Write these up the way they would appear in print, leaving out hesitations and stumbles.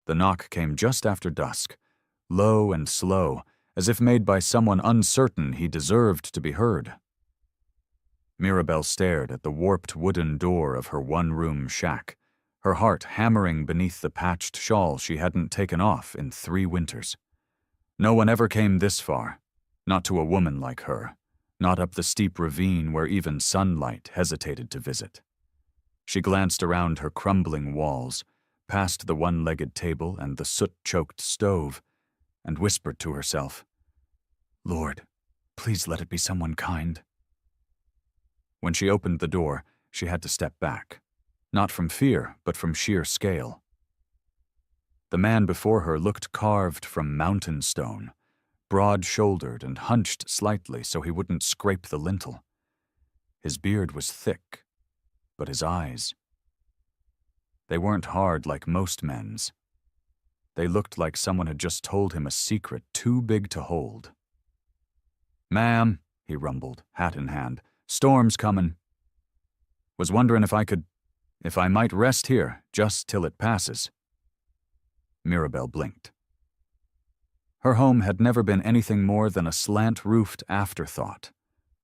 The knock came just after dusk, low and slow, as if made by someone uncertain he deserved to be heard. Mirabelle stared at the warped wooden door of her one-room shack, her heart hammering beneath the patched shawl she hadn't taken off in 3 winters. No one ever came this far, not to a woman like her, not up the steep ravine where even sunlight hesitated to visit. She glanced around her crumbling walls, past the one-legged table and the soot-choked stove, and whispered to herself, "Lord, please let it be someone kind." When she opened the door, she had to step back, not from fear, but from sheer scale. The man before her looked carved from mountain stone, broad-shouldered and hunched slightly so he wouldn't scrape the lintel. His beard was thick, but his eyes, they weren't hard like most men's. They looked like someone had just told him a secret too big to hold. "Ma'am," he rumbled, hat in hand, "storm's comin'. Was wonderin' if I might rest here, just till it passes." Mirabelle blinked. Her home had never been anything more than a slant-roofed afterthought,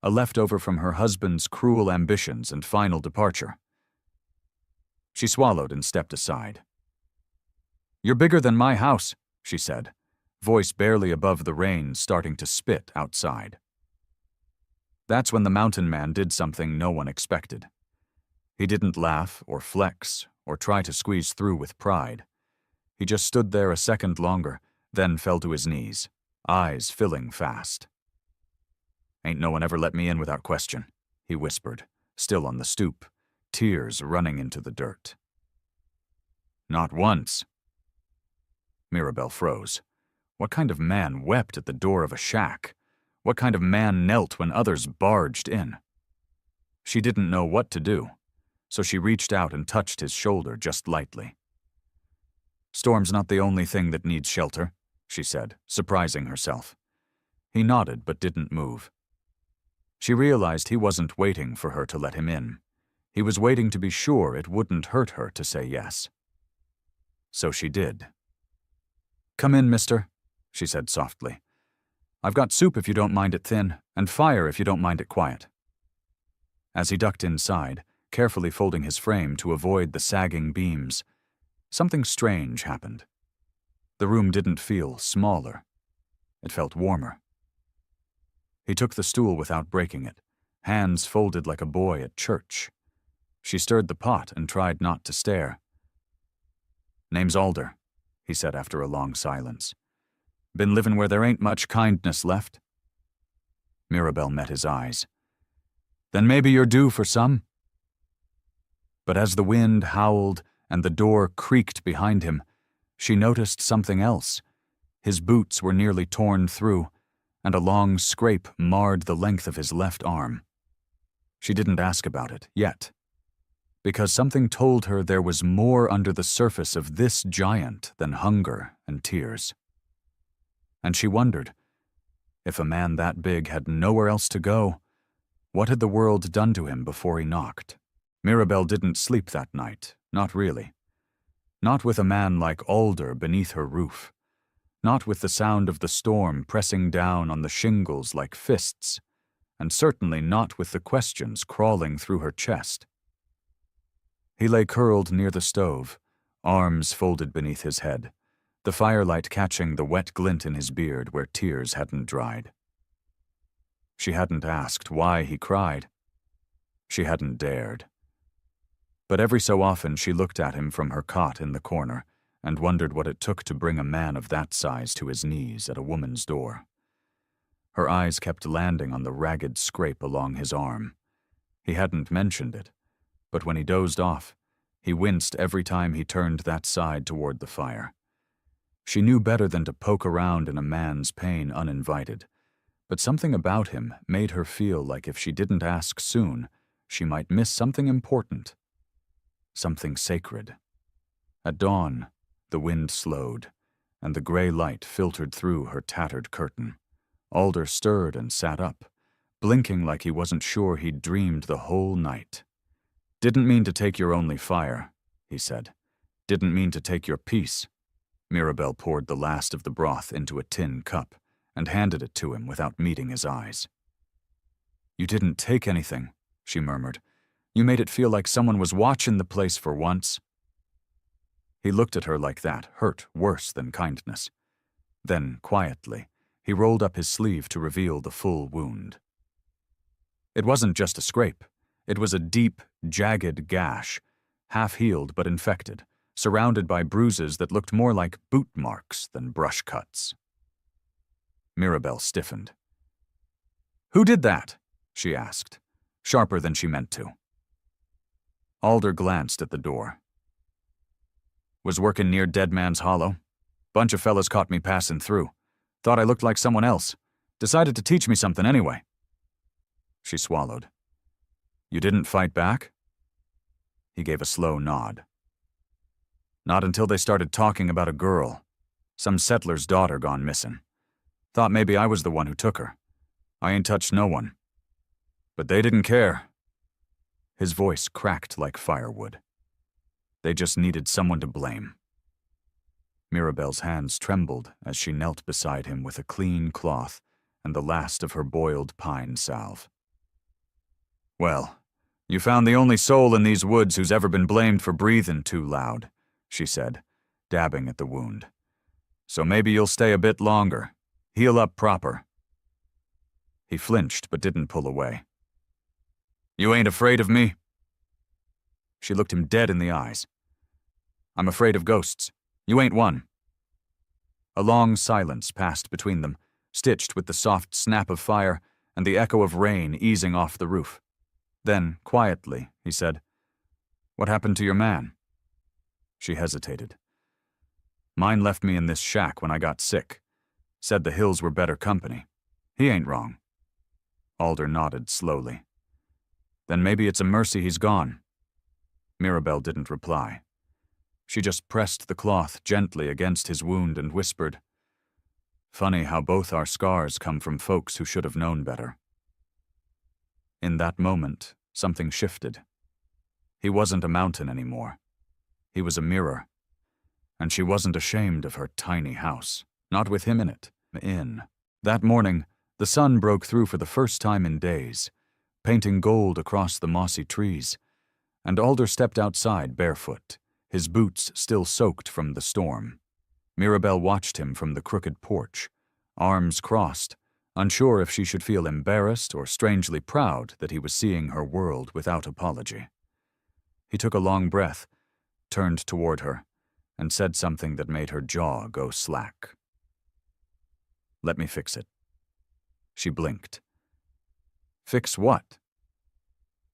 a leftover from her husband's cruel ambitions and final departure. She swallowed and stepped aside. "You're bigger than my house," she said, voice barely above the rain starting to spit outside. That's when the mountain man did something no one expected. He didn't laugh or flex or try to squeeze through with pride. He just stood there a second longer, then fell to his knees, eyes filling fast. "Ain't no one ever let me in without question," he whispered, still on the stoop, tears running into the dirt. "Not once." Mirabelle froze. What kind of man wept at the door of a shack? What kind of man knelt when others barged in? She didn't know what to do, so she reached out and touched his shoulder just lightly. "Storm's not the only thing that needs shelter," she said, surprising herself. He nodded but didn't move. She realized he wasn't waiting for her to let him in. He was waiting to be sure it wouldn't hurt her to say yes. So she did. "Come in, mister," she said softly. "I've got soup if you don't mind it thin, and fire if you don't mind it quiet." As he ducked inside, carefully folding his frame to avoid the sagging beams, something strange happened. The room didn't feel smaller. It felt warmer. He took the stool without breaking it, hands folded like a boy at church. She stirred the pot and tried not to stare. "Name's Alder," he said after a long silence. "Been livin' where there ain't much kindness left." Mirabelle met his eyes. "Then maybe you're due for some?" But as the wind howled and the door creaked behind him, she noticed something else. His boots were nearly torn through, and a long scrape marred the length of his left arm. She didn't ask about it yet, because something told her there was more under the surface of this giant than hunger and tears. And she wondered, if a man that big had nowhere else to go, what had the world done to him before he knocked? Mirabelle didn't sleep that night, not really. Not with a man like Alder beneath her roof. Not with the sound of the storm pressing down on the shingles like fists, and certainly not with the questions crawling through her chest. He lay curled near the stove, arms folded beneath his head, the firelight catching the wet glint in his beard where tears hadn't dried. She hadn't asked why he cried. She hadn't dared. But every so often she looked at him from her cot in the corner and wondered what it took to bring a man of that size to his knees at a woman's door. Her eyes kept landing on the ragged scrape along his arm. He hadn't mentioned it, but when he dozed off, he winced every time he turned that side toward the fire. She knew better than to poke around in a man's pain uninvited, but something about him made her feel like if she didn't ask soon, she might miss something important, something sacred. At dawn, the wind slowed, and the gray light filtered through her tattered curtain. Alder stirred and sat up, blinking like he wasn't sure he'd dreamed the whole night. "Didn't mean to take your only fire," he said. "Didn't mean to take your peace." Mirabelle poured the last of the broth into a tin cup and handed it to him without meeting his eyes. "You didn't take anything," she murmured. "You made it feel like someone was watching the place for once." He looked at her like that, hurt worse than kindness. Then, quietly, he rolled up his sleeve to reveal the full wound. It wasn't just a scrape. It was a deep, jagged gash, half-healed but infected, surrounded by bruises that looked more like boot marks than brush cuts. Mirabelle stiffened. "Who did that?" she asked, sharper than she meant to. Alder glanced at the door. "Was working near Dead Man's Hollow. Bunch of fellas caught me passing through. Thought I looked like someone else. Decided to teach me something anyway." She swallowed. "You didn't fight back?" He gave a slow nod. "Not until they started talking about a girl. Some settler's daughter gone missing. Thought maybe I was the one who took her. I ain't touched no one. But they didn't care." His voice cracked like firewood. They just needed someone to blame. Mirabelle's hands trembled as she knelt beside him with a clean cloth and the last of her boiled pine salve. "Well, you found the only soul in these woods who's ever been blamed for breathing too loud," she said, dabbing at the wound. "So maybe you'll stay a bit longer. Heal up proper." He flinched but didn't pull away. "You ain't afraid of me?" She looked him dead in the eyes. "I'm afraid of ghosts. You ain't one." A long silence passed between them, stitched with the soft snap of fire and the echo of rain easing off the roof. Then, quietly, he said, "What happened to your man?" She hesitated. "Mine left me in this shack when I got sick. Said the hills were better company. He ain't wrong." Alder nodded slowly. "Then maybe it's a mercy he's gone." Mirabelle didn't reply. She just pressed the cloth gently against his wound and whispered, "Funny how both our scars come from folks who should have known better." In that moment, something shifted. He wasn't a mountain anymore. He was a mirror. And she wasn't ashamed of her tiny house, not with him in it. That morning, the sun broke through for the first time in days, painting gold across the mossy trees, and Alder stepped outside barefoot, his boots still soaked from the storm. Mirabelle watched him from the crooked porch, arms crossed, unsure if she should feel embarrassed or strangely proud that he was seeing her world without apology. He took a long breath, turned toward her, and said something that made her jaw go slack. "Let me fix it." She blinked. "Fix what?"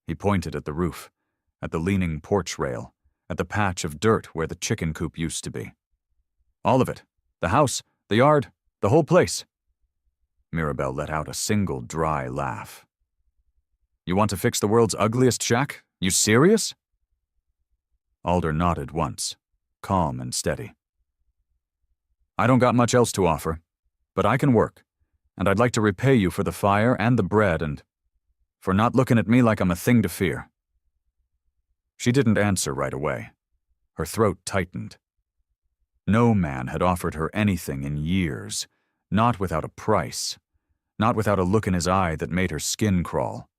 He pointed at the roof, at the leaning porch rail, at the patch of dirt where the chicken coop used to be. "All of it. The house, the yard, the whole place." Mirabelle let out a single dry laugh. "You want to fix the world's ugliest shack? You serious?" Alder nodded once, calm and steady. "I don't got much else to offer, but I can work, and I'd like to repay you for the fire and the bread and for not looking at me like I'm a thing to fear." She didn't answer right away. Her throat tightened. No man had offered her anything in years, not without a price, not without a look in his eye that made her skin crawl.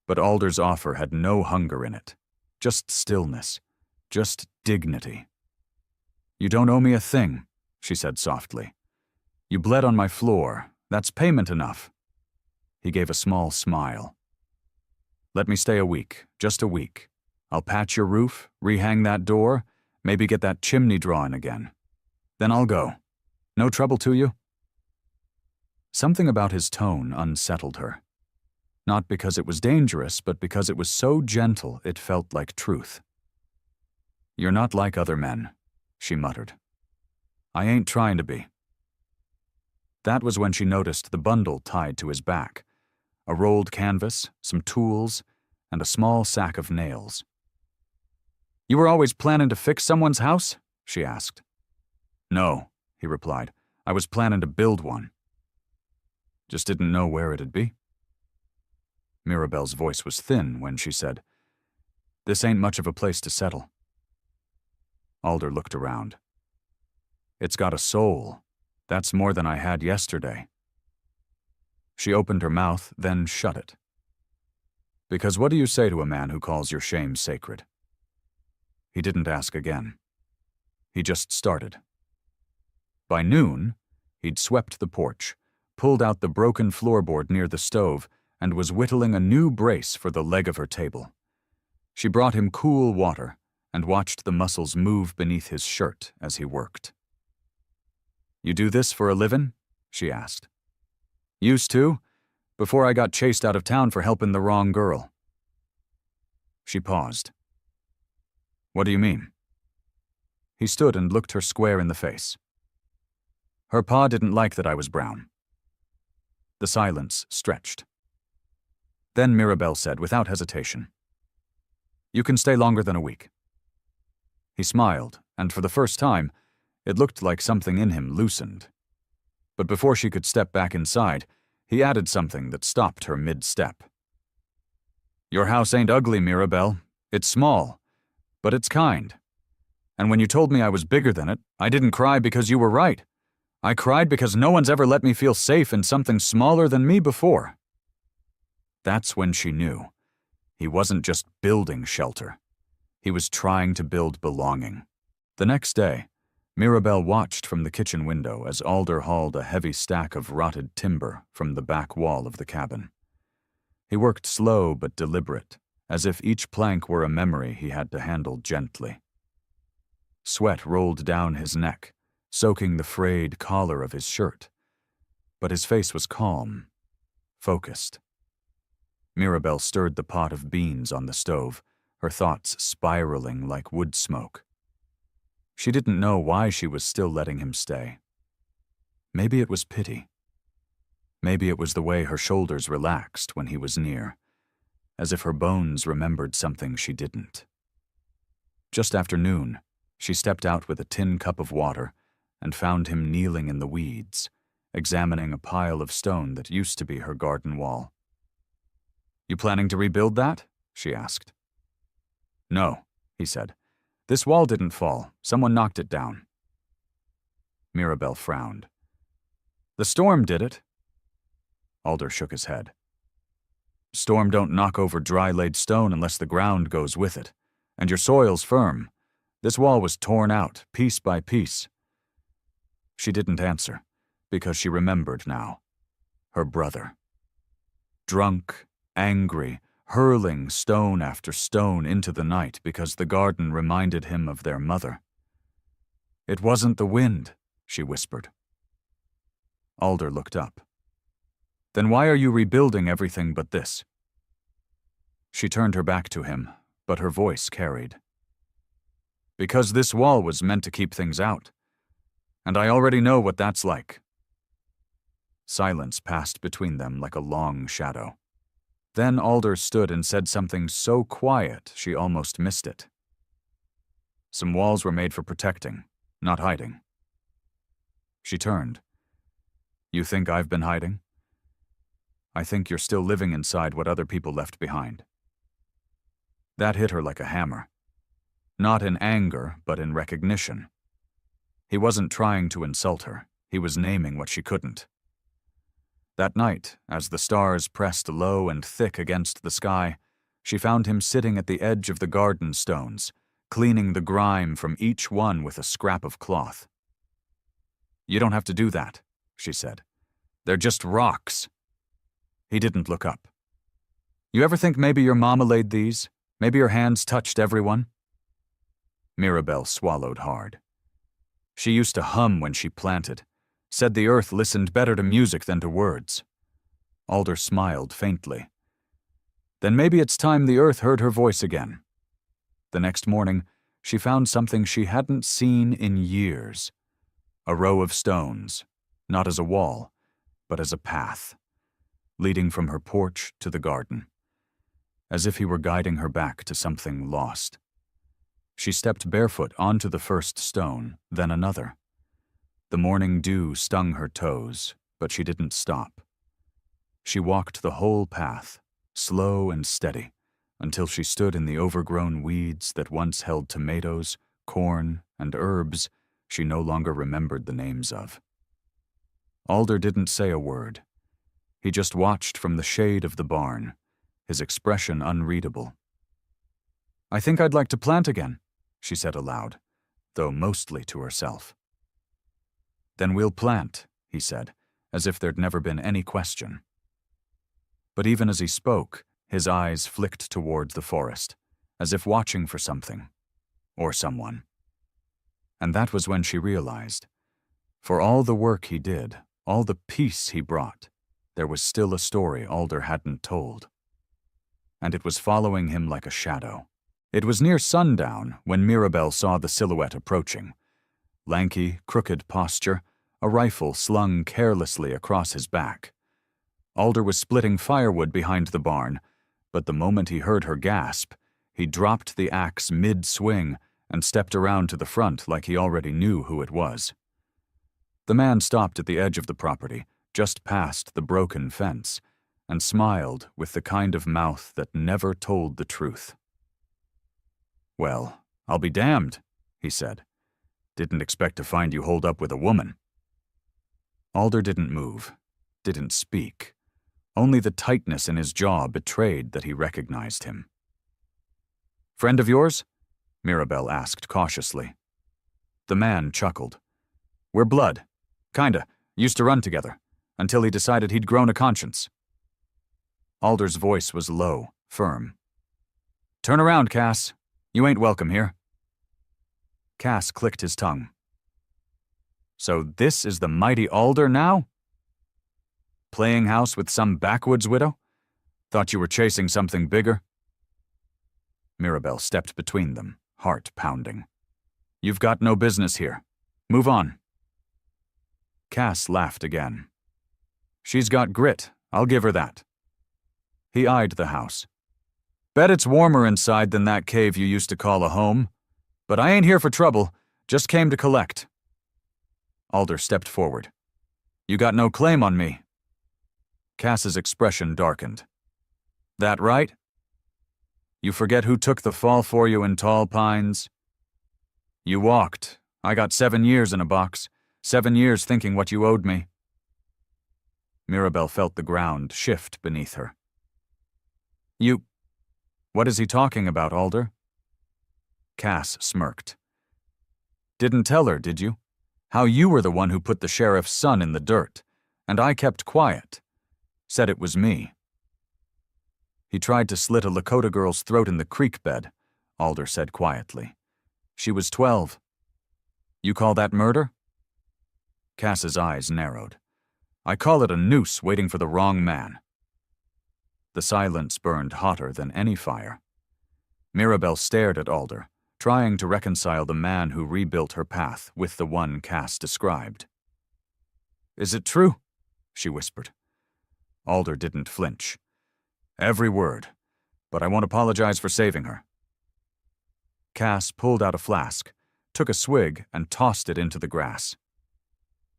But Alder's offer had no hunger in it, just stillness, just dignity. "You don't owe me a thing," she said softly. "You bled on my floor. That's payment enough." He gave a small smile. "Let me stay a week, just a week. I'll patch your roof, rehang that door, maybe get that chimney drawing again. Then I'll go. No trouble to you?" Something about his tone unsettled her. Not because it was dangerous, but because it was so gentle it felt like truth. "You're not like other men," she muttered. "I ain't trying to be." That was when she noticed the bundle tied to his back, a rolled canvas, some tools, and a small sack of nails. "You were always planning to fix someone's house?" she asked. "No," he replied. "I was planning to build one. Just didn't know where it'd be." Mirabelle's voice was thin when she said, "This ain't much of a place to settle." Alder looked around. It's got a soul. That's more than I had yesterday." She opened her mouth, then shut it. "Because what do you say to a man who calls your shame sacred?" He didn't ask again. He just started. By noon, he'd swept the porch, pulled out the broken floorboard near the stove, and was whittling a new brace for the leg of her table. She brought him cool water and watched the muscles move beneath his shirt as he worked. "You do this for a livin'?" she asked. "Used to, before I got chased out of town for helping the wrong girl." She paused. "What do you mean?" He stood and looked her square in the face. "Her pa didn't like that I was brown." The silence stretched. Then Mirabelle said, without hesitation, "You can stay longer than a week." He smiled, and for the first time, it looked like something in him loosened. But before she could step back inside, he added something that stopped her mid-step. "Your house ain't ugly, Mirabelle. It's small, but it's kind. And when you told me I was bigger than it, I didn't cry because you were right. I cried because no one's ever let me feel safe in something smaller than me before." That's when she knew. He wasn't just building shelter. He was trying to build belonging. The next day, Mirabelle watched from the kitchen window as Alder hauled a heavy stack of rotted timber from the back wall of the cabin. He worked slow but deliberate, as if each plank were a memory he had to handle gently. Sweat rolled down his neck, soaking the frayed collar of his shirt. But his face was calm, focused. Mirabelle stirred the pot of beans on the stove, her thoughts spiraling like wood smoke. She didn't know why she was still letting him stay. Maybe it was pity. Maybe it was the way her shoulders relaxed when he was near, as if her bones remembered something she didn't. Just after noon, she stepped out with a tin cup of water and found him kneeling in the weeds, examining a pile of stone that used to be her garden wall. "You planning to rebuild that?" she asked. "No," he said. "This wall didn't fall. Someone knocked it down." Mirabelle frowned. "The storm did it." Alder shook his head. "Storm don't knock over dry-laid stone unless the ground goes with it, and your soil's firm. This wall was torn out, piece by piece." She didn't answer, because she remembered now. Her brother. Drunk, angry, hurling stone after stone into the night because the garden reminded him of their mother. "It wasn't the wind," she whispered. Alder looked up. "Then why are you rebuilding everything but this?" She turned her back to him, but her voice carried. "Because this wall was meant to keep things out. And I already know what that's like." Silence passed between them like a long shadow. Then Alder stood and said something so quiet she almost missed it. "Some walls were made for protecting, not hiding." She turned. "You think I've been hiding?" "I think you're still living inside what other people left behind." That hit her like a hammer. Not in anger, but in recognition. He wasn't trying to insult her. He was naming what she couldn't. That night, as the stars pressed low and thick against the sky, she found him sitting at the edge of the garden stones, cleaning the grime from each one with a scrap of cloth. "You don't have to do that," she said. "They're just rocks." He didn't look up. "You ever think maybe your mama laid these? Maybe her hands touched everyone?" Mirabelle swallowed hard. She used to hum when she planted, said the earth listened better to music than to words. Alder smiled faintly. Then maybe it's time the earth heard her voice again. The next morning, she found something she hadn't seen in years. A row of stones, not as a wall, but as a path, leading from her porch to the garden, as if he were guiding her back to something lost. She stepped barefoot onto the first stone, then another. The morning dew stung her toes, but she didn't stop. She walked the whole path, slow and steady, until she stood in the overgrown weeds that once held tomatoes, corn, and herbs, she no longer remembered the names of. Alder didn't say a word. He just watched from the shade of the barn, his expression unreadable. "I think I'd like to plant again," she said aloud, though mostly to herself. "Then we'll plant," he said, as if there'd never been any question. But even as he spoke, his eyes flicked towards the forest, as if watching for something, or someone. And that was when she realized, for all the work he did, all the peace he brought, there was still a story Alder hadn't told. And it was following him like a shadow. It was near sundown when Mirabelle saw the silhouette approaching. Lanky, crooked posture, a rifle slung carelessly across his back. Alder was splitting firewood behind the barn, but the moment he heard her gasp, he dropped the axe mid-swing and stepped around to the front like he already knew who it was. The man stopped at the edge of the property, just past the broken fence, and smiled with the kind of mouth that never told the truth. "Well, I'll be damned," he said. "Didn't expect to find you holed up with a woman." Alder didn't move, didn't speak. Only the tightness in his jaw betrayed that he recognized him. "Friend of yours?" Mirabelle asked cautiously. The man chuckled. "We're blood. Kinda. Used to run together. Until he decided he'd grown a conscience." Alder's voice was low, firm. "Turn around, Cass. You ain't welcome here." Cass clicked his tongue. "So this is the mighty Alder now? Playing house with some backwoods widow? Thought you were chasing something bigger?" Mirabelle stepped between them, heart pounding. "You've got no business here. Move on." Cass laughed again. "She's got grit, I'll give her that." He eyed the house. "Bet it's warmer inside than that cave you used to call a home. But I ain't here for trouble, just came to collect." Alder stepped forward. "You got no claim on me." Cass's expression darkened. "That right? You forget who took the fall for you in Tall Pines? You walked. I got 7 years in a box. 7 years thinking what you owed me." Mirabelle felt the ground shift beneath her. What is he talking about, Alder?" Cass smirked. "Didn't tell her, did you? How you were the one who put the sheriff's son in the dirt, and I kept quiet. Said it was me." "He tried to slit a Lakota girl's throat in the creek bed," Alder said quietly. "She was 12. You call that murder?" Cass's eyes narrowed. "I call it a noose waiting for the wrong man." The silence burned hotter than any fire. Mirabelle stared at Alder, trying to reconcile the man who rebuilt her path with the one Cass described. "Is it true?" she whispered. Alder didn't flinch. "Every word, but I won't apologize for saving her." Cass pulled out a flask, took a swig, and tossed it into the grass.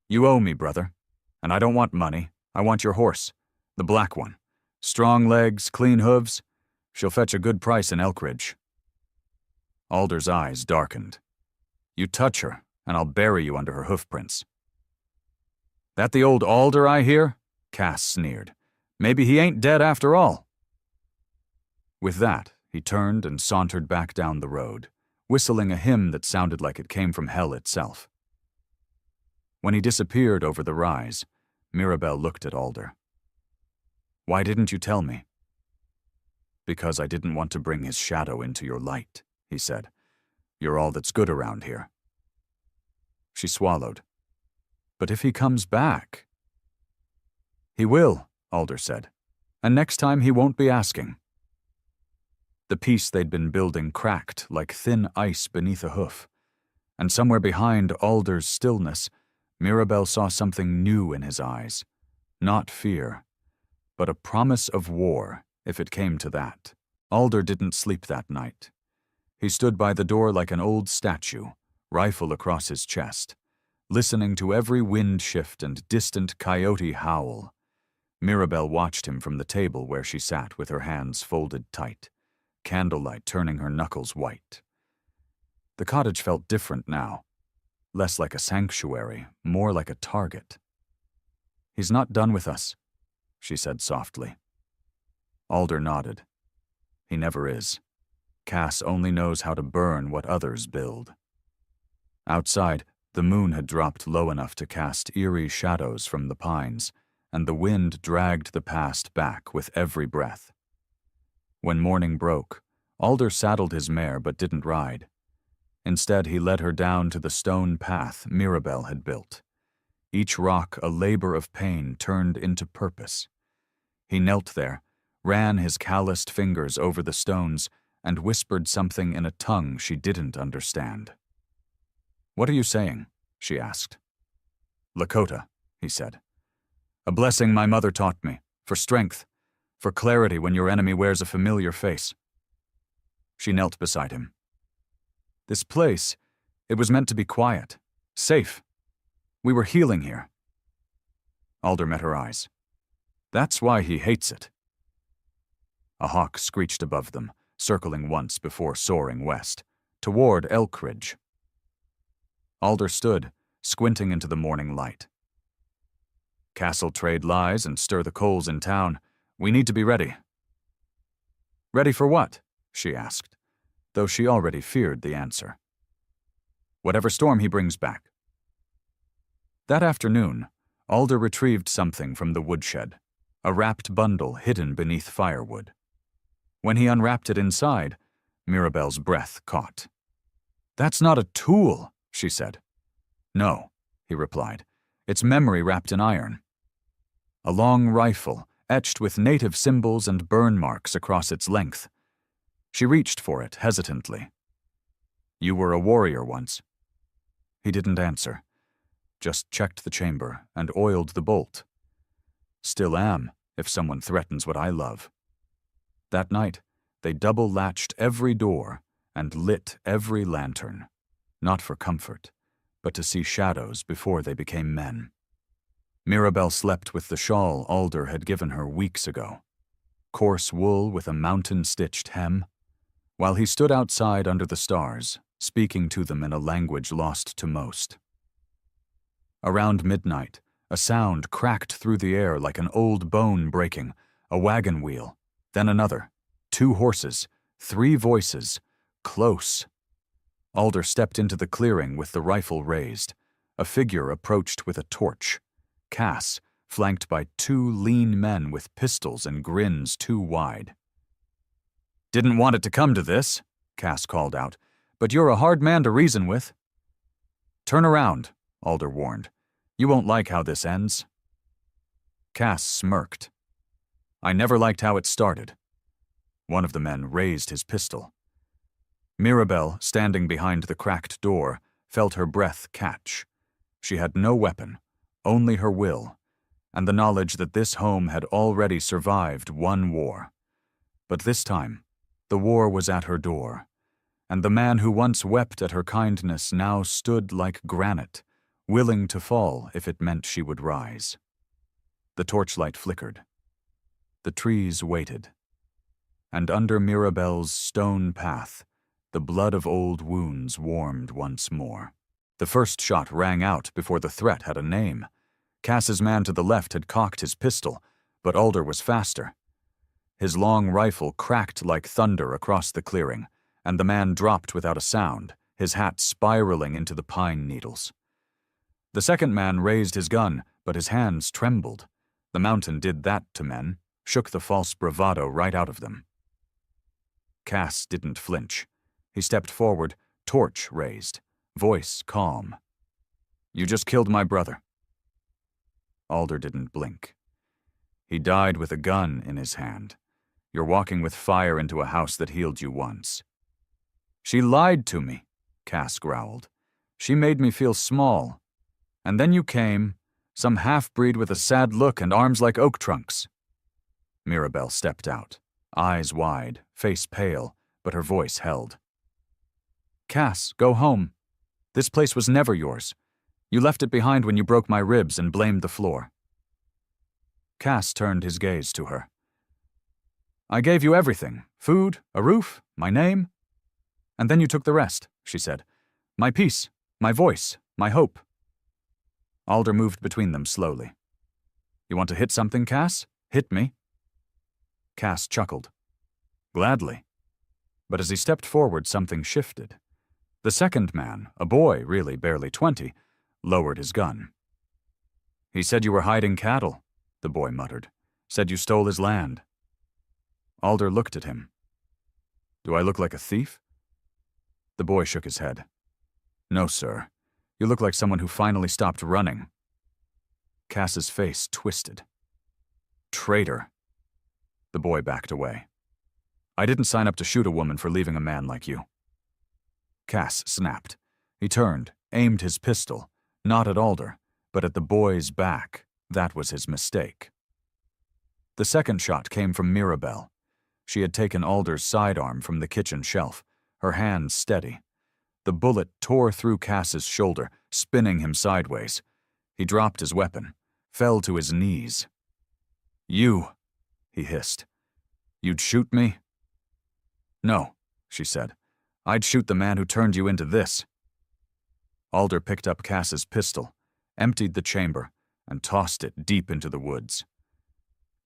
"You owe me, brother, and I don't want money. I want your horse, the black one. Strong legs, clean hooves. She'll fetch a good price in Elkridge." Alder's eyes darkened. "You touch her, and I'll bury you under her hoofprints." "That the old Alder I hear?" Cass sneered. "Maybe he ain't dead after all." With that, he turned and sauntered back down the road, whistling a hymn that sounded like it came from hell itself. When he disappeared over the rise, Mirabelle looked at Alder. "Why didn't you tell me?" "Because I didn't want to bring his shadow into your light," he said. "You're all that's good around here." She swallowed. "But if he comes back—" "He will," Alder said, "and next time he won't be asking." The peace they'd been building cracked like thin ice beneath a hoof, and somewhere behind Alder's stillness, Mirabelle saw something new in his eyes. Not fear, but a promise of war, if it came to that. Alder didn't sleep that night. He stood by the door like an old statue, rifle across his chest, listening to every wind shift and distant coyote howl. Mirabelle watched him from the table where she sat with her hands folded tight, candlelight turning her knuckles white. The cottage felt different now. less like a sanctuary, more like a target. "He's not done with us," she said softly. Alder nodded. "He never is. Cass only knows how to burn what others build." Outside, the moon had dropped low enough to cast eerie shadows from the pines, and the wind dragged the past back with every breath. When morning broke, Alder saddled his mare but didn't ride. Instead, he led her down to the stone path Mirabelle had built. Each rock a labor of pain turned into purpose. He knelt there, ran his calloused fingers over the stones, and whispered something in a tongue she didn't understand. "What are you saying?" she asked. "Lakota," he said. "A blessing my mother taught me, for strength, for clarity when your enemy wears a familiar face." She knelt beside him. "This place, it was meant to be quiet, safe. We were healing here." Alder met her eyes. "That's why he hates it." A hawk screeched above them, circling once before soaring west, toward Elk Ridge. Alder stood, squinting into the morning light. "Castle trade lies and stir the coals in town. We need to be ready." "Ready for what?" she asked, though she already feared the answer. "Whatever storm he brings back." That afternoon, Alder retrieved something from the woodshed, a wrapped bundle hidden beneath firewood. When he unwrapped it inside, Mirabelle's breath caught. "That's not a tool," she said. "No," he replied. "It's memory wrapped in iron." A long rifle, etched with native symbols and burn marks across its length. She reached for it hesitantly. "You were a warrior once." He didn't answer, just checked the chamber and oiled the bolt. "Still am, if someone threatens what I love." That night, they double-latched every door and lit every lantern, not for comfort, but to see shadows before they became men. Mirabelle slept with the shawl Alder had given her weeks ago, coarse wool with a mountain-stitched hem, while he stood outside under the stars, speaking to them in a language lost to most. Around midnight, a sound cracked through the air like an old bone breaking, a wagon wheel, then another, 2 horses, 3 voices, close. Alder stepped into the clearing with the rifle raised. A figure approached with a torch. Cass, flanked by 2 lean men with pistols and grins too wide. "Didn't want it to come to this," Cass called out, "but you're a hard man to reason with." "Turn around," Alder warned. "You won't like how this ends." Cass smirked. "I never liked how it started." One of the men raised his pistol. Mirabelle, standing behind the cracked door, felt her breath catch. She had no weapon, only her will, and the knowledge that this home had already survived one war. But this time, the war was at her door, and the man who once wept at her kindness now stood like granite, willing to fall if it meant she would rise. The torchlight flickered. The trees waited. And under Mirabelle's stone path, the blood of old wounds warmed once more. The first shot rang out before the threat had a name. Cass's man to the left had cocked his pistol, but Alder was faster. His long rifle cracked like thunder across the clearing, and the man dropped without a sound, his hat spiraling into the pine needles. The second man raised his gun, but his hands trembled. The mountain did that to men, shook the false bravado right out of them. Cass didn't flinch. He stepped forward, torch raised, voice calm. "You just killed my brother." Alder didn't blink. "He died with a gun in his hand. You're walking with fire into a house that healed you once." "She lied to me," Cass growled. "She made me feel small. And then you came, some half-breed with a sad look and arms like oak trunks." Mirabelle stepped out, eyes wide, face pale, but her voice held. "Cass, go home. This place was never yours. You left it behind when you broke my ribs and blamed the floor." Cass turned his gaze to her. "I gave you everything, food, a roof, my name. And then you took the rest," she said. "My peace, my voice, My hope. Alder moved between them slowly. You want to hit something, Cass? Hit me. Cass chuckled. Gladly. But as he stepped forward, something shifted. The second man, a boy, really barely 20, lowered his gun. He said you were hiding cattle, the boy muttered. Said you stole his land. Alder looked at him. Do I look like a thief? The boy shook his head. No, sir. You look like someone who finally stopped running. Cass's face twisted. Traitor. The boy backed away. I didn't sign up to shoot a woman for leaving a man like you. Cass snapped. He turned, aimed his pistol, not at Alder, but at the boy's back. That was his mistake. The second shot came from Mirabelle. She had taken Alder's sidearm from the kitchen shelf, her hand steady. The bullet tore through Cass's shoulder, spinning him sideways. He dropped his weapon, fell to his knees. You, he hissed. You'd shoot me? No, she said. I'd shoot the man who turned you into this. Alder picked up Cass's pistol, emptied the chamber, and tossed it deep into the woods.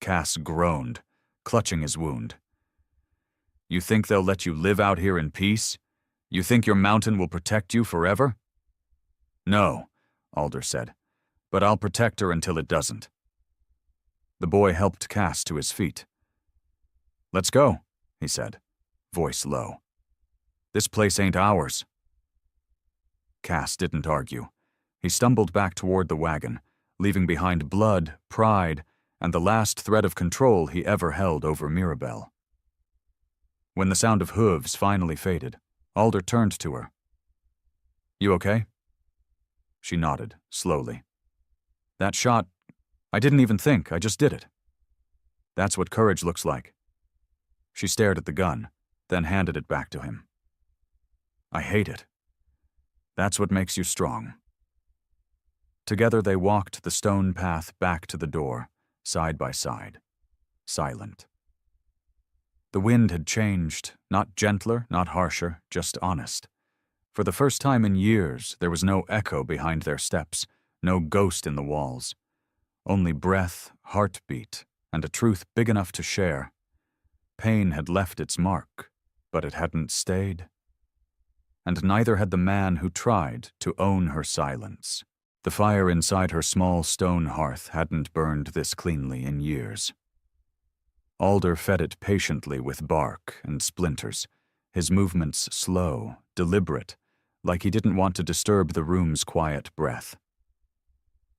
Cass groaned, clutching his wound. You think they'll let you live out here in peace? You think your mountain will protect you forever? No, Alder said, but I'll protect her until it doesn't. The boy helped Cass to his feet. Let's go, he said, voice low. This place ain't ours. Cass didn't argue. He stumbled back toward the wagon, leaving behind blood, pride, and the last thread of control he ever held over Mirabelle. When the sound of hooves finally faded, Alder turned to her. You okay? She nodded, slowly. That shot, I didn't even think, I just did it. That's what courage looks like. She stared at the gun, then handed it back to him. I hate it. That's what makes you strong. Together they walked the stone path back to the door, side by side, silent. The wind had changed, not gentler, not harsher, just honest. For the first time in years, there was no echo behind their steps, no ghost in the walls. Only breath, heartbeat, and a truth big enough to share. Pain had left its mark, but it hadn't stayed. And neither had the man who tried to own her silence. The fire inside her small stone hearth hadn't burned this cleanly in years. Alder fed it patiently with bark and splinters, his movements slow, deliberate, like he didn't want to disturb the room's quiet breath.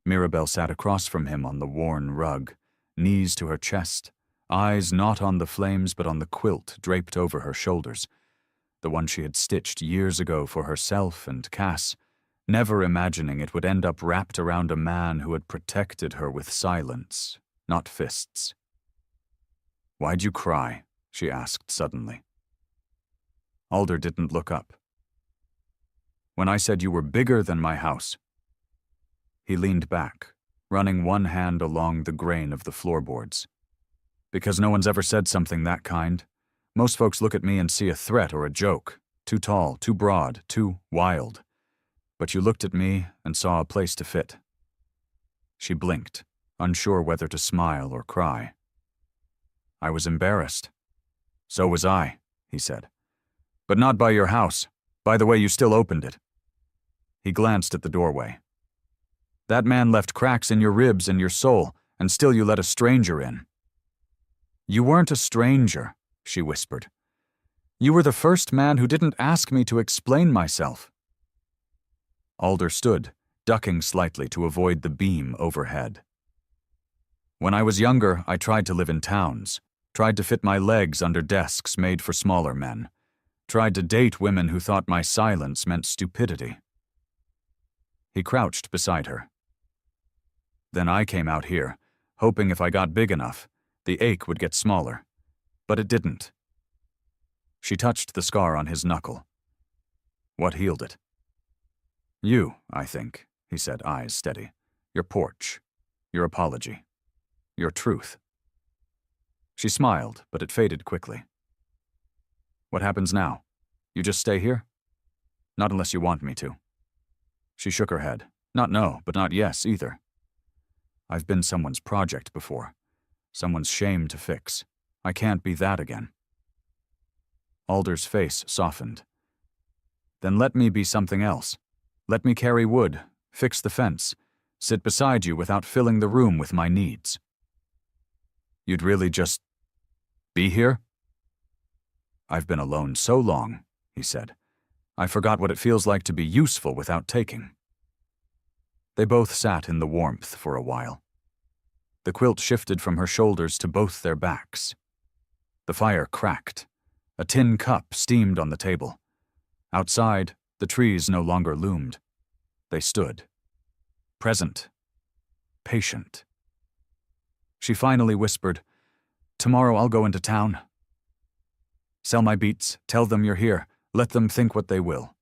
Mirabelle sat across from him on the worn rug, knees to her chest, eyes not on the flames but on the quilt draped over her shoulders, the one she had stitched years ago for herself and Cass, never imagining it would end up wrapped around a man who had protected her with silence, not fists. Why'd you cry? She asked suddenly. Alder didn't look up. When I said you were bigger than my house. He leaned back, running one hand along the grain of the floorboards. Because no one's ever said something that kind. Most folks look at me and see a threat or a joke, too tall, too broad, too wild. But you looked at me and saw a place to fit. She blinked, unsure whether to smile or cry. I was embarrassed. So was I, he said. But not by your house, by the way you still opened it. He glanced at the doorway. That man left cracks in your ribs and your soul, and still you let a stranger in. You weren't a stranger, she whispered. You were the first man who didn't ask me to explain myself. Alder stood, ducking slightly to avoid the beam overhead. When I was younger, I tried to live in towns, tried to fit my legs under desks made for smaller men, tried to date women who thought my silence meant stupidity. He crouched beside her. Then I came out here, hoping if I got big enough, the ache would get smaller. But it didn't. She touched the scar on his knuckle. What healed it? You, I think, he said, eyes steady. Your porch. Your apology. Your truth. She smiled, but it faded quickly. What happens now? You just stay here? Not unless you want me to. She shook her head. Not no, but not yes either. I've been someone's project before. Someone's shame to fix. I can't be that again. Alder's face softened. Then let me be something else. Let me carry wood, fix the fence, sit beside you without filling the room with my needs. You'd really just be here? I've been alone so long, he said. I forgot what it feels like to be useful without taking. They both sat in the warmth for a while. The quilt shifted from her shoulders to both their backs. The fire cracked. A tin cup steamed on the table. Outside, the trees no longer loomed. They stood. Present. Patient. She finally whispered, "Tomorrow I'll go into town. Sell my beets, tell them you're here, let them think what they will."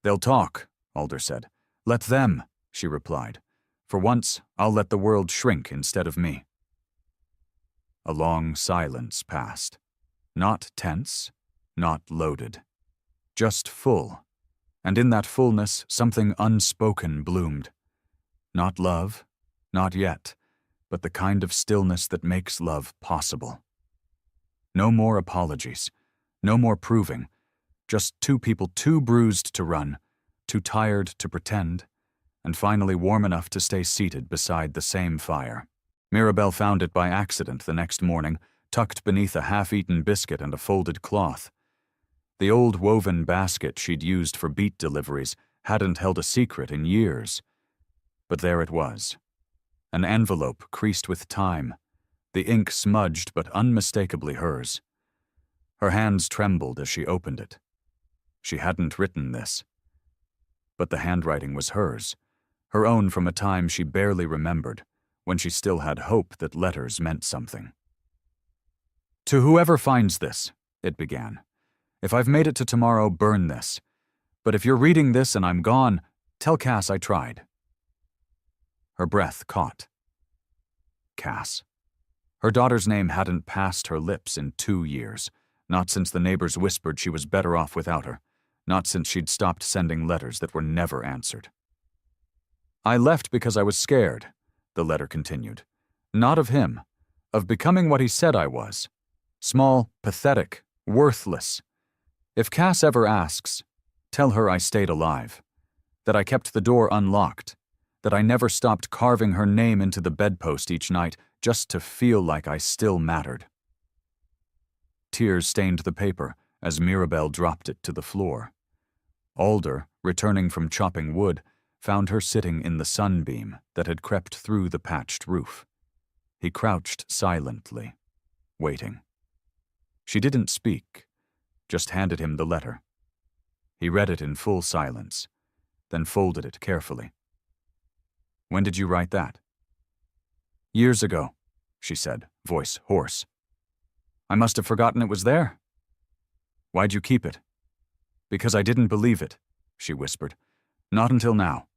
"They'll talk," Alder said. "Let them," she replied. "For once, I'll let the world shrink instead of me." A long silence passed. Not tense, not loaded. Just full. And in that fullness, something unspoken bloomed. Not love, not yet, but the kind of stillness that makes love possible. No more apologies. No more proving. Just two people too bruised to run, too tired to pretend, and finally warm enough to stay seated beside the same fire. Mirabelle found it by accident the next morning, tucked beneath a half-eaten biscuit and a folded cloth. The old woven basket she'd used for beet deliveries hadn't held a secret in years. But there it was. An envelope creased with time, the ink smudged but unmistakably hers. Her hands trembled as she opened it. She hadn't written this. But the handwriting was hers, her own from a time she barely remembered, when she still had hope that letters meant something. "To whoever finds this," it began. "If I've made it to tomorrow, burn this. But if you're reading this and I'm gone, tell Cass I tried." Her breath caught. Cass. Her daughter's name hadn't passed her lips in 2 years, not since the neighbors whispered she was better off without her, not since she'd stopped sending letters that were never answered. "I left because I was scared," the letter continued. "Not of him, of becoming what he said I was. Small, pathetic, worthless. If Cass ever asks, tell her I stayed alive, that I kept the door unlocked, that I never stopped carving her name into the bedpost each night just to feel like I still mattered." Tears stained the paper as Mirabelle dropped it to the floor. Alder, returning from chopping wood, found her sitting in the sunbeam that had crept through the patched roof. He crouched silently, waiting. She didn't speak, just handed him the letter. He read it in full silence, then folded it carefully. "When did you write that?" "Years ago," she said, voice hoarse. "I must have forgotten it was there." "Why'd you keep it?" "Because I didn't believe it," she whispered. "Not until now."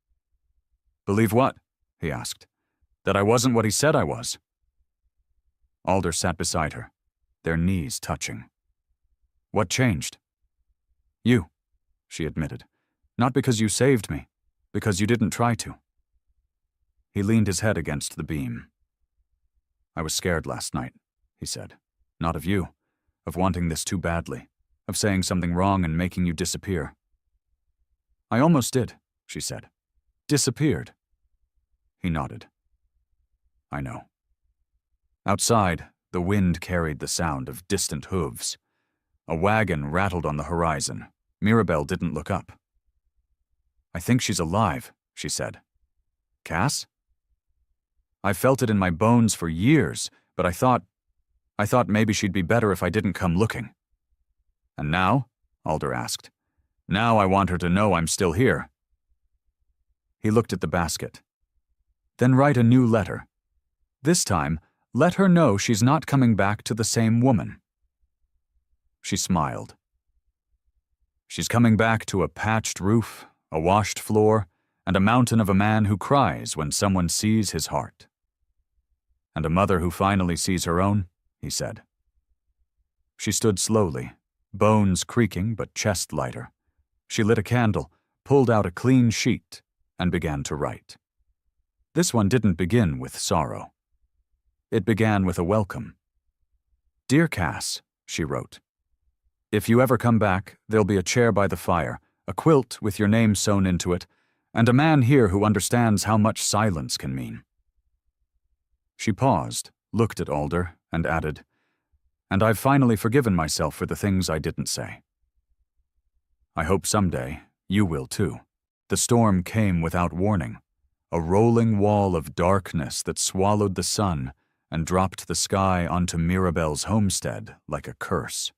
"Believe what?" he asked. "That I wasn't what he said I was." Alder sat beside her, their knees touching. "What changed?" "You," she admitted. "Not because you saved me, because you didn't try to." He leaned his head against the beam. "I was scared last night," he said. "Not of you, of wanting this too badly, of saying something wrong and making you disappear." "I almost did," she said. "Disappeared." He nodded. "I know." Outside, the wind carried the sound of distant hooves. A wagon rattled on the horizon. Mirabelle didn't look up. "I think she's alive," she said. "Cass?" "I've felt it in my bones for years, but I thought maybe she'd be better if I didn't come looking." "And now?" Alder asked. "Now I want her to know I'm still here." He looked at the basket. "Then write a new letter. This time, let her know she's not coming back to the same woman." She smiled. "She's coming back to a patched roof, a washed floor, and a mountain of a man who cries when someone sees his heart." "And a mother who finally sees her own," he said. She stood slowly, bones creaking but chest lighter. She lit a candle, pulled out a clean sheet, and began to write. This one didn't begin with sorrow. It began with a welcome. "Dear Cass," she wrote, "if you ever come back, there'll be a chair by the fire, a quilt with your name sewn into it, and a man here who understands how much silence can mean." She paused, looked at Alder, and added, "And I've finally forgiven myself for the things I didn't say. I hope someday you will too." The storm came without warning, a rolling wall of darkness that swallowed the sun and dropped the sky onto Mirabelle's homestead like a curse.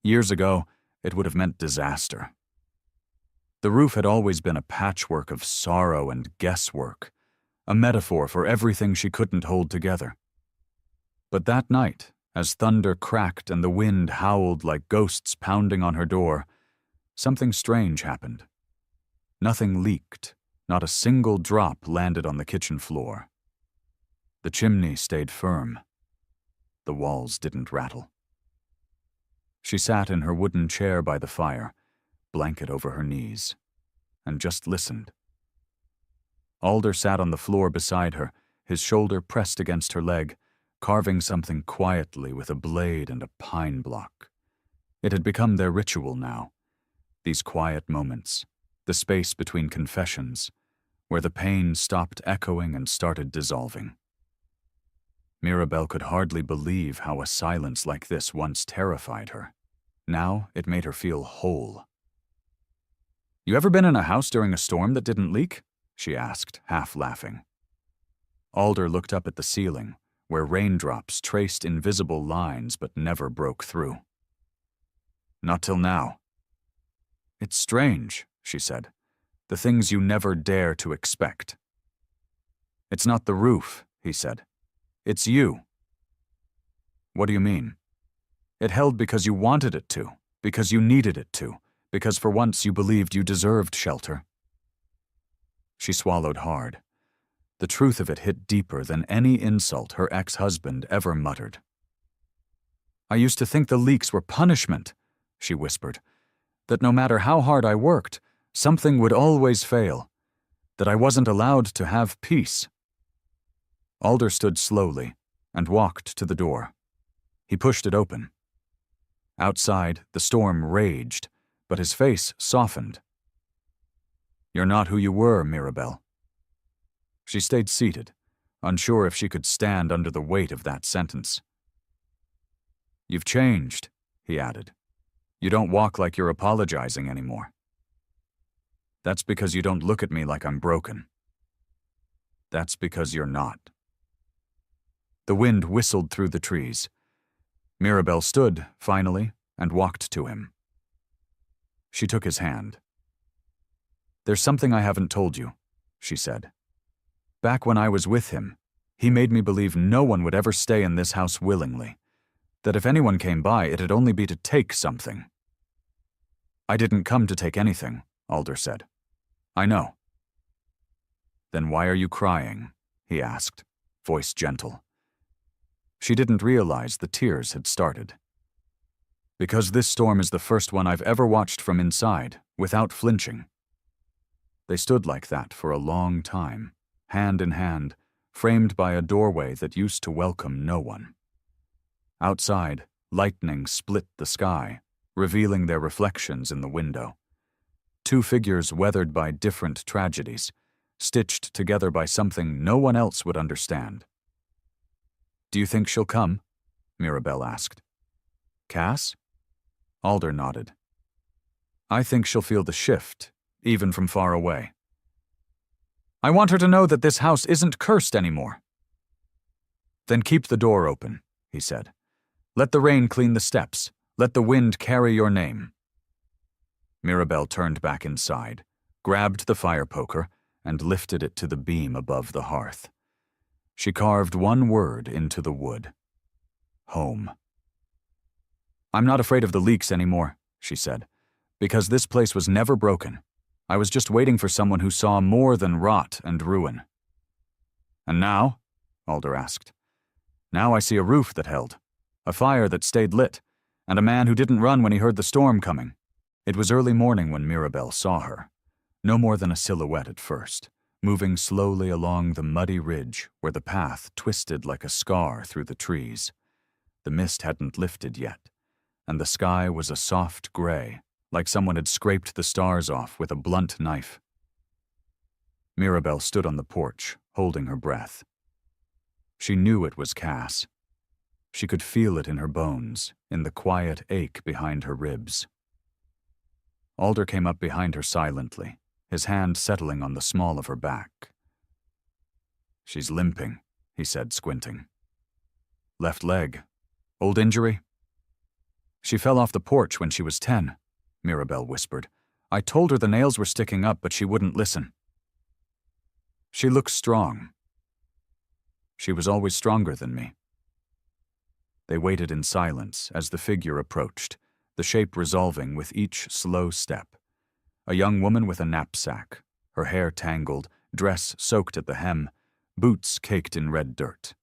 Years ago, it would have meant disaster. The roof had always been a patchwork of sorrow and guesswork, a metaphor for everything she couldn't hold together. But that night, as thunder cracked and the wind howled like ghosts pounding on her door, something strange happened. Nothing leaked, not a single drop landed on the kitchen floor. The chimney stayed firm. The walls didn't rattle. She sat in her wooden chair by the fire, blanket over her knees, and just listened. Alder sat on the floor beside her, his shoulder pressed against her leg, carving something quietly with a blade and a pine block. It had become their ritual now, these quiet moments, the space between confessions, where the pain stopped echoing and started dissolving. Mirabelle could hardly believe how a silence like this once terrified her. Now it made her feel whole. "You ever been in a house during a storm that didn't leak?" she asked, half laughing. Alder looked up at the ceiling, where raindrops traced invisible lines but never broke through. "Not till now." "It's strange," she said. "The things you never dare to expect." "It's not the roof," he said. "It's you." "What do you mean?" "It held because you wanted it to, because you needed it to, because for once you believed you deserved shelter." She swallowed hard. The truth of it hit deeper than any insult her ex-husband ever muttered. "I used to think the leaks were punishment," she whispered, "that no matter how hard I worked, something would always fail, that I wasn't allowed to have peace." Alder stood slowly and walked to the door. He pushed it open. Outside, the storm raged, but his face softened. "You're not who you were, Mirabelle." She stayed seated, unsure if she could stand under the weight of that sentence. "You've changed," he added. "You don't walk like you're apologizing anymore." "That's because you don't look at me like I'm broken." "That's because you're not." The wind whistled through the trees. Mirabelle stood, finally, and walked to him. She took his hand. "There's something I haven't told you," she said. "Back when I was with him, he made me believe no one would ever stay in this house willingly, that if anyone came by, it'd only be to take something." "I didn't come to take anything," Alder said. "I know." "Then why are you crying?" he asked, voice gentle. She didn't realize the tears had started. "Because this storm is the first one I've ever watched from inside, without flinching." They stood like that for a long time, hand in hand, framed by a doorway that used to welcome no one. Outside, lightning split the sky, revealing their reflections in the window. Two figures weathered by different tragedies, stitched together by something no one else would understand. "Do you think she'll come?" Mirabelle asked. "Cass?" Alder nodded. "I think she'll feel the shift, even from far away. I want her to know that this house isn't cursed anymore." "Then keep the door open," he said. "Let the rain clean the steps. Let the wind carry your name." Mirabelle turned back inside, grabbed the fire poker, and lifted it to the beam above the hearth. She carved one word into the wood. Home. "I'm not afraid of the leaks anymore," she said, "because this place was never broken. I was just waiting for someone who saw more than rot and ruin." "And now?" Alder asked. "Now I see a roof that held, a fire that stayed lit, and a man who didn't run when he heard the storm coming." It was early morning when Mirabelle saw her. no more than a silhouette at first, moving slowly along the muddy ridge where the path twisted like a scar through the trees. The mist hadn't lifted yet, and the sky was a soft gray, like someone had scraped the stars off with a blunt knife. Mirabelle stood on the porch, holding her breath. She knew it was Cass. She could feel it in her bones, in the quiet ache behind her ribs. Alder came up behind her silently, his hand settling on the small of her back. "She's limping," he said, squinting. "Left leg. Old injury?" "She fell off the porch when she was 10, Mirabelle whispered. "I told her the nails were sticking up, but she wouldn't listen." "She looks strong." "She was always stronger than me." They waited in silence as the figure approached, the shape resolving with each slow step. A young woman with a knapsack, her hair tangled, dress soaked at the hem, boots caked in red dirt.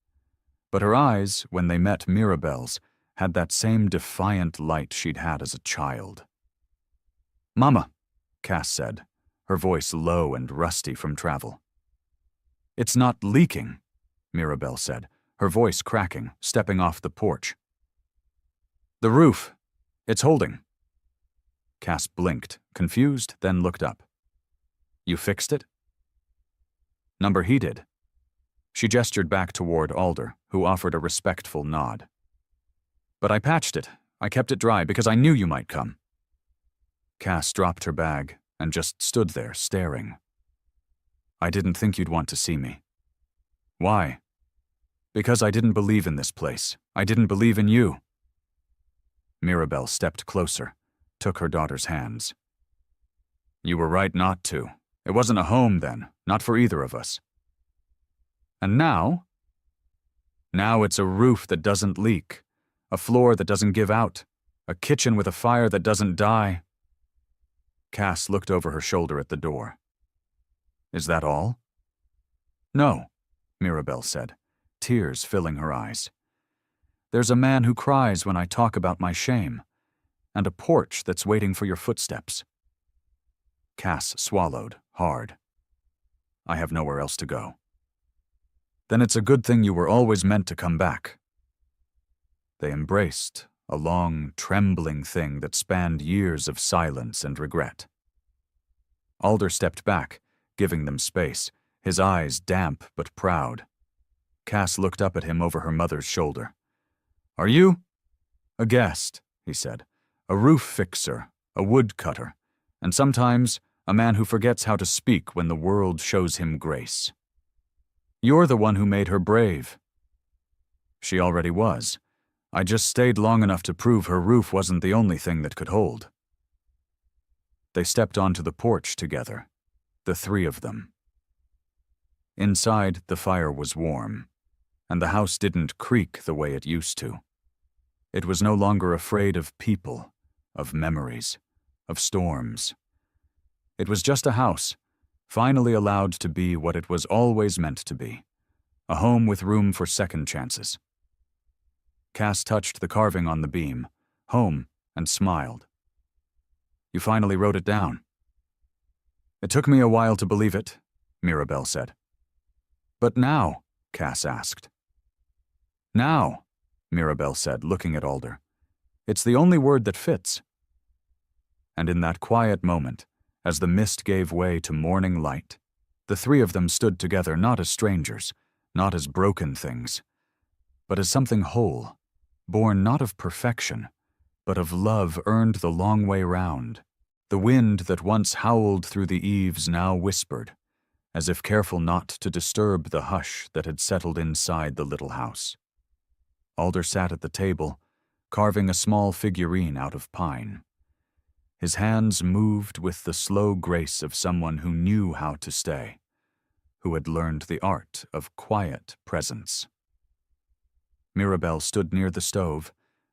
But her eyes, when they met Mirabelle's, had that same defiant light she'd had as a child. "Mama," Cass said, her voice low and rusty from travel. "It's not leaking," Mirabelle said, her voice cracking, stepping off the porch. "The roof. It's holding." Cass blinked, confused, then looked up. "You fixed it?" "Number he did." She gestured back toward Alder, who offered a respectful nod. "But I patched it. I kept it dry because I knew you might come." Cass dropped her bag and just stood there, staring. "I didn't think you'd want to see me." "Why?" "Because I didn't believe in this place. I didn't believe in you." Mirabelle stepped closer, took her daughter's hands. "You were right not to. It wasn't a home then, not for either of us." "And now?" "Now it's a roof that doesn't leak, a floor that doesn't give out, a kitchen with a fire that doesn't die." Cass looked over her shoulder at the door. "Is that all?" "No," Mirabelle said, tears filling her eyes. "There's a man who cries when I talk about my shame, and a porch that's waiting for your footsteps." Cass swallowed, hard. "I have nowhere else to go." "Then it's a good thing you were always meant to come back." They embraced, a long, trembling thing that spanned years of silence and regret. Alder stepped back, giving them space, his eyes damp but proud. Cass looked up at him over her mother's shoulder. "Are you?" "A guest," he said. "A roof fixer, a woodcutter, and sometimes a man who forgets how to speak when the world shows him grace. You're the one who made her brave." "She already was. I just stayed long enough to prove her roof wasn't the only thing that could hold." They stepped onto the porch together, the three of them. Inside, the fire was warm, and the house didn't creak the way it used to. It was no longer afraid of people, of memories, of storms. It was just a house, finally allowed to be what it was always meant to be, a home with room for second chances. Cass touched the carving on the beam, home, and smiled. "You finally wrote it down." "It took me a while to believe it," Mirabelle said. "But now?" Cass asked. "Now," Mirabelle said, looking at Alder. "It's the only word that fits." And in that quiet moment, as the mist gave way to morning light, the three of them stood together not as strangers, not as broken things, but as something whole, born not of perfection, but of love earned the long way round. The wind that once howled through the eaves now whispered, as if careful not to disturb the hush that had settled inside the little house. Alder sat at the table, carving a small figurine out of pine. His hands moved with the slow grace of someone who knew how to stay, who had learned the art of quiet presence. Mirabelle stood near the stove,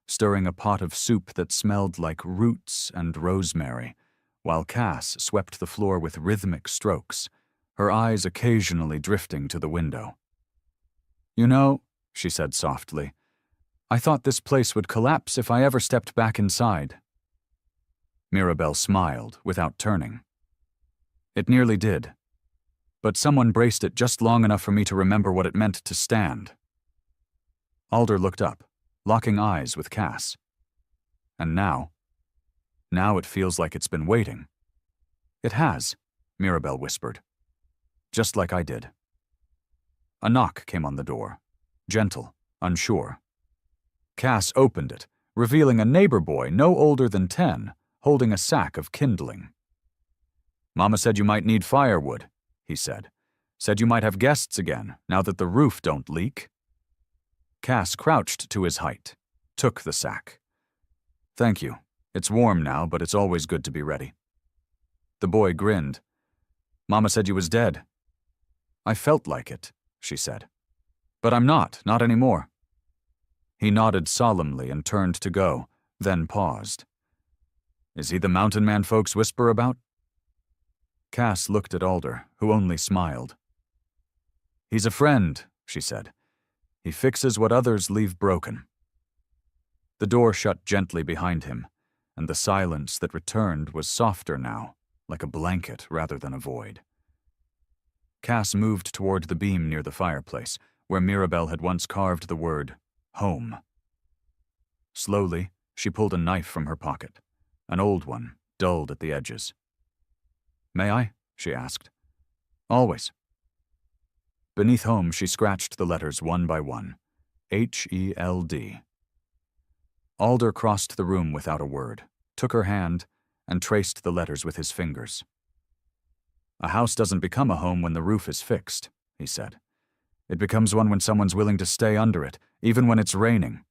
stirring a pot of soup that smelled like roots and rosemary, while Cass swept the floor with rhythmic strokes, her eyes occasionally drifting to the window. "You know," she said softly, "I thought this place would collapse if I ever stepped back inside." Mirabelle smiled without turning. It nearly did. But someone braced it just long enough for me to remember what it meant to stand. Alder looked up, locking eyes with Cass. And now it feels like it's been waiting. It has, Mirabelle whispered. Just like I did. A knock came on the door, gentle, unsure. Cass opened it, revealing a neighbor boy no older than 10, holding a sack of kindling. "Mama said you might need firewood," he said. "Said you might have guests again, now that the roof don't leak." Cass crouched to his height, took the sack. "Thank you. It's warm now, but it's always good to be ready." The boy grinned. "Mama said you was dead." "I felt like it," she said. "But I'm not anymore." He nodded solemnly and turned to go, then paused. "Is he the mountain man folks whisper about?" Cass looked at Alder, who only smiled. "He's a friend," she said. "He fixes what others leave broken." The door shut gently behind him, and the silence that returned was softer now, like a blanket rather than a void. Cass moved toward the beam near the fireplace, where Mirabelle had once carved the word, home. Slowly, she pulled a knife from her pocket, an old one, dulled at the edges. "May I?" she asked. "Always." Beneath home, she scratched the letters one by one. H-E-L-D. Alder crossed the room without a word, took her hand, and traced the letters with his fingers. "A house doesn't become a home when the roof is fixed," he said. "It becomes one when someone's willing to stay under it, even when it's raining."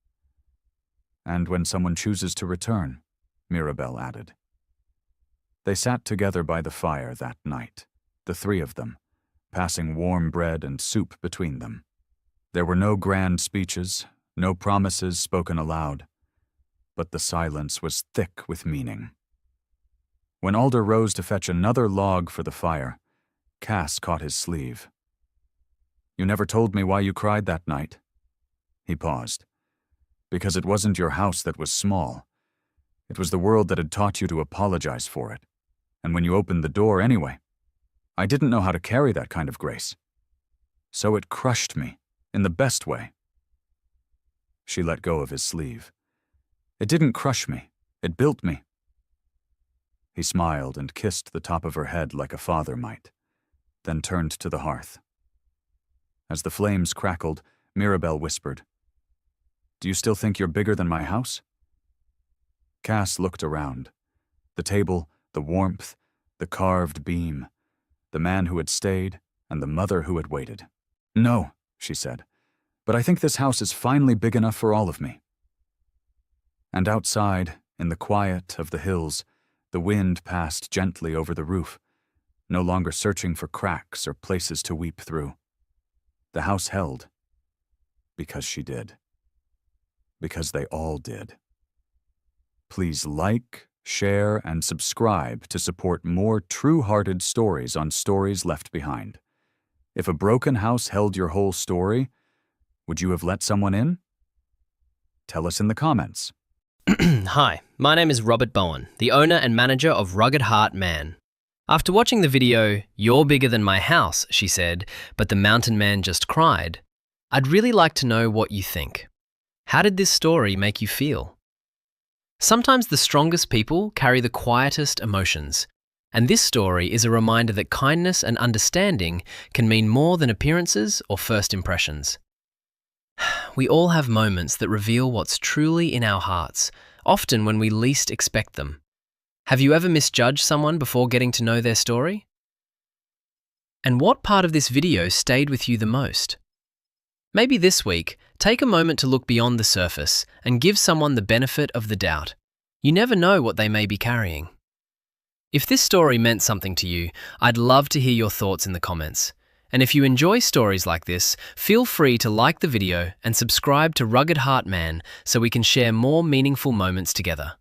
"And when someone chooses to return," Mirabelle added. They sat together by the fire that night, the three of them, passing warm bread and soup between them. There were no grand speeches, no promises spoken aloud, but the silence was thick with meaning. When Alder rose to fetch another log for the fire, Cass caught his sleeve. "You never told me why you cried that night." He paused. "Because it wasn't your house that was small. It was the world that had taught you to apologize for it. And when you opened the door anyway, I didn't know how to carry that kind of grace. So it crushed me, in the best way." She let go of his sleeve. "It didn't crush me. It built me." He smiled and kissed the top of her head like a father might, then turned to the hearth. As the flames crackled, Mirabelle whispered, "Do you still think you're bigger than my house?" Cass looked around. The table, the warmth, the carved beam, the man who had stayed, and the mother who had waited. "No," she said, "but I think this house is finally big enough for all of me." And outside, in the quiet of the hills, the wind passed gently over the roof, no longer searching for cracks or places to weep through. The house held. Because she did. Because they all did. Please like, share, and subscribe to support more true-hearted stories on Stories Left Behind. If a broken house held your whole story, would you have let someone in? Tell us in the comments. Hi, my name is Robert Bowen, the owner and manager of Rugged Heart Man. After watching the video, "You're bigger than my house," she said, "but the mountain man just cried," I'd really like to know what you think. How did this story make you feel? Sometimes the strongest people carry the quietest emotions, and this story is a reminder that kindness and understanding can mean more than appearances or first impressions. We all have moments that reveal what's truly in our hearts, often when we least expect them. Have you ever misjudged someone before getting to know their story? And what part of this video stayed with you the most? Maybe this week, take a moment to look beyond the surface and give someone the benefit of the doubt. You never know what they may be carrying. If this story meant something to you, I'd love to hear your thoughts in the comments. And if you enjoy stories like this, feel free to like the video and subscribe to Rugged Heart Man so we can share more meaningful moments together.